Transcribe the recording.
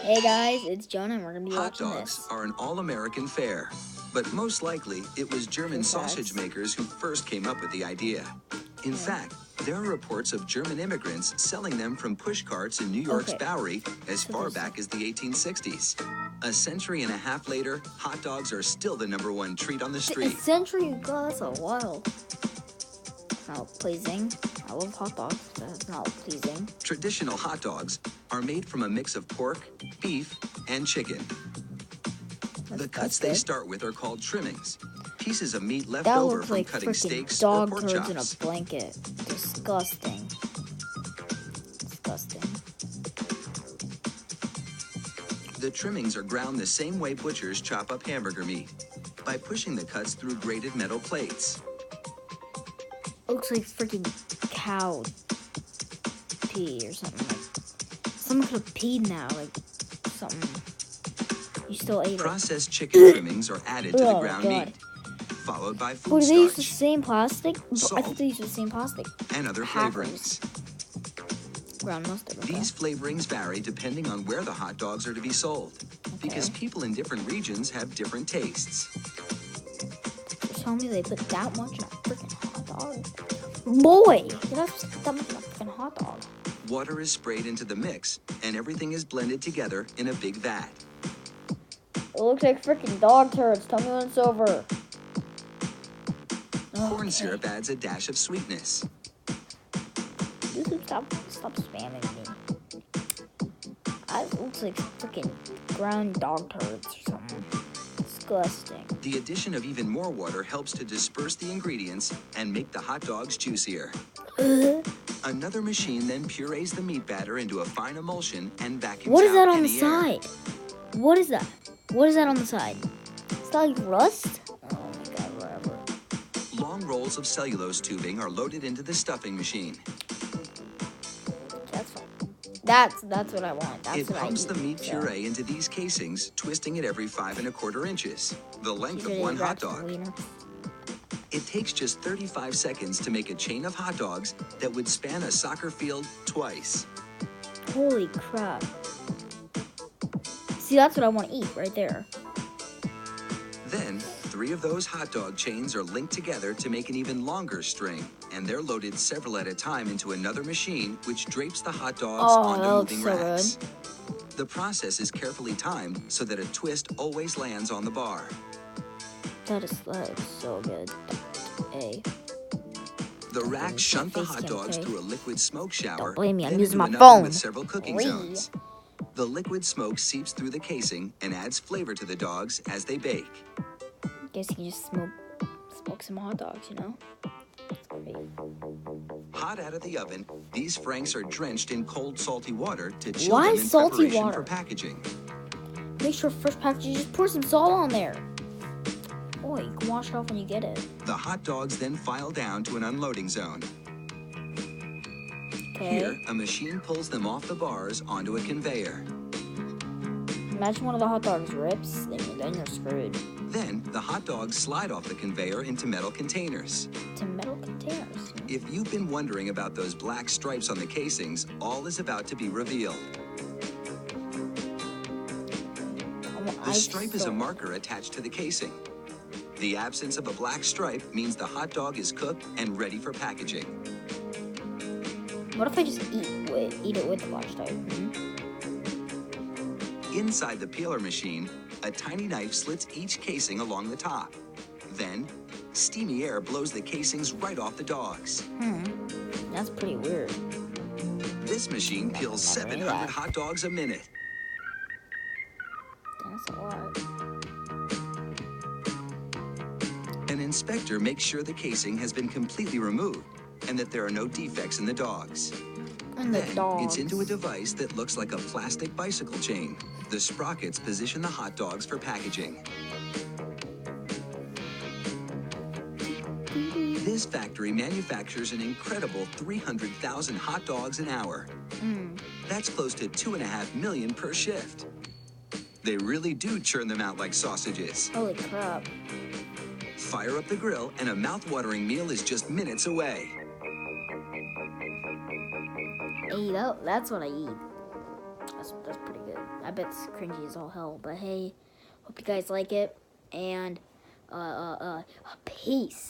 Hey guys, it's Jonah and we're gonna be Hot watching dogs this. are an all-American fare, but most likely it was German sausage makers who first came up with the idea. In fact, there are reports of German immigrants selling them from push carts in New York's Bowery as far back as the 1860s. A century and a half later, hot dogs are still the #1 treat on the street. A century ago, that's a while. Not pleasing. I love hot dogs, but it's not pleasing. Traditional hot dogs are made from a mix of pork, beef, and chicken. The cuts they start with are called trimmings. Pieces of meat left over from cutting steaks or pork chops. Dog turds in a blanket. Disgusting. Disgusting. The trimmings are ground the same way butchers chop up hamburger meat, by pushing the cuts through grated metal plates. Looks like freaking cow pee or something. Like someone could have peed now, like something. You still ate it. Processed chicken trimmings are added to the ground meat, followed by food starch. They use the same plastic? Salt, I thought they used the same plastic. And other flavorings. Ground mustard. These flavorings vary depending on where the hot dogs are to be sold, because people in different regions have different tastes. You're telling me they put that much in a freaking hot dog? Boy, you're not supposed to put that much in a freaking hot dog. Water is sprayed into the mix, and everything is blended together in a big vat. It looks like freaking dog turds. Tell me when it's over. Corn syrup adds a dash of sweetness. YouTube, stop spamming me. It looks like freaking ground dog turds or something. Disgusting. The addition of even more water helps to disperse the ingredients and make the hot dogs juicier. Another machine then purees the meat batter into a fine emulsion and vacuums What is that out on the any side? What is that? What is that on the side? Is that like rust? Oh my god, whatever. Long rolls of cellulose tubing are loaded into the stuffing machine. That's fine. That's what I want. That's it what pumps I the meat puree into these casings, twisting it every 5 1/4 inches, the length of one hot dog. It takes just 35 seconds to make a chain of hot dogs that would span a soccer field twice. Holy crap. See, that's what I want to eat right there. Then, 3 of those hot dog chains are linked together to make an even longer string, and they're loaded several at a time into another machine, which drapes the hot dogs onto moving racks. The process is carefully timed so that a twist always lands on the bar. That is so good. The racks shunt the hot dogs through a liquid smoke shower. Don't blame me, I'm then using into my an phone. oven with several cooking zones. The liquid smoke seeps through the casing and adds flavor to the dogs as they bake. Guess you can just smoke some hot dogs, you know? Hot out of the oven, these franks are drenched in cold, salty water to chill them in preparation for packaging. Make sure fresh packaging, just pour some salt on there. Boy, you can wash it off when you get it. The hot dogs then file down to an unloading zone. Here, a machine pulls them off the bars onto a conveyor. Imagine one of the hot dogs rips, then you're screwed. Then, the hot dogs slide off the conveyor into metal containers. To metal containers? If you've been wondering about those black stripes on the casings, all is about to be revealed. The stripe is a marker attached to the casing. The absence of a black stripe means the hot dog is cooked and ready for packaging. What if I just eat it with the black stripe? Inside the peeler machine, a tiny knife slits each casing along the top. Then, steamy air blows the casings right off the dogs. That's pretty weird. This machine peels 700 hot dogs a minute. That's a lot. An inspector makes sure the casing has been completely removed and that there are no defects in the dogs. Then it's into a device that looks like a plastic bicycle chain. The sprockets position the hot dogs for packaging. This factory manufactures an incredible 300,000 hot dogs an hour. That's close to 2.5 million per shift. They really do churn them out like sausages. Holy crap. Fire up the grill and a mouth-watering meal is just minutes away. That's what I eat. That's pretty good. I bet it's cringy as all hell, but hey, hope you guys like it, and peace.